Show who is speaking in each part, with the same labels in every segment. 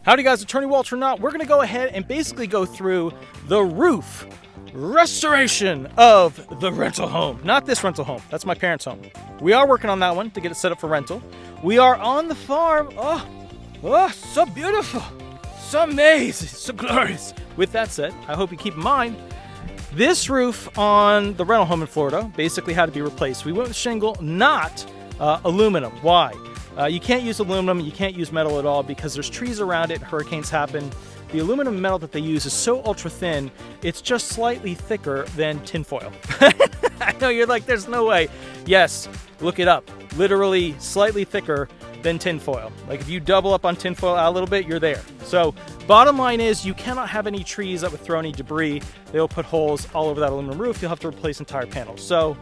Speaker 1: Howdy guys, Attorney Walter Hnot. We're going to go ahead and basically go through the roof restoration of the rental home. Not this rental home, that's my parents' home. We are working on that one to get it set up for rental. We are on the farm. Oh, so beautiful, so amazing, so glorious. With that said, I hope you keep in mind, this roof on the rental home in Florida basically had to be replaced. We went with shingle, not aluminum. Why? You can't use aluminum, you can't use metal at all because there's trees around it, hurricanes happen. The aluminum metal that they use is so ultra thin, it's just slightly thicker than tinfoil. I know you're like, there's no way. Yes, look it up. Literally slightly thicker than tinfoil. Like if you double up on tinfoil out a little bit, you're there. So bottom line is you cannot have any trees that would throw any debris. They'll put holes all over that aluminum roof. You'll have to replace entire panels. So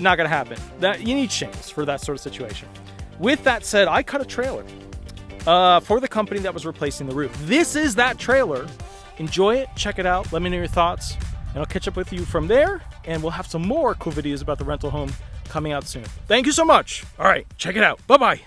Speaker 1: not gonna happen. You need shingles for that sort of situation. With that said, I cut a trailer for the company that was replacing the roof. This is that trailer. Enjoy it, check it out, let me know your thoughts, and I'll catch up with you from there, and we'll have some more cool videos about the rental home coming out soon. Thank you so much. All right, check it out. Bye-bye.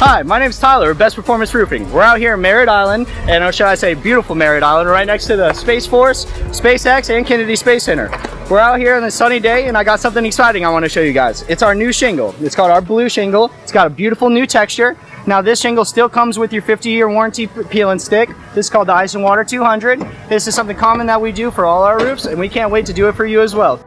Speaker 2: Hi, my name is Tyler, Best Performance Roofing. We're out here in Merritt Island, and or should I say beautiful Merritt Island, right next to the Space Force, SpaceX, and Kennedy Space Center. We're out here on a sunny day, and I got something exciting I want to show you guys. It's our new shingle. It's called our blue shingle. It's got a beautiful new texture. Now this shingle still comes with your 50-year warranty peel and stick. This is called the Ice and Water 200. This is something common that we do for all our roofs, and we can't wait to do it for you as well.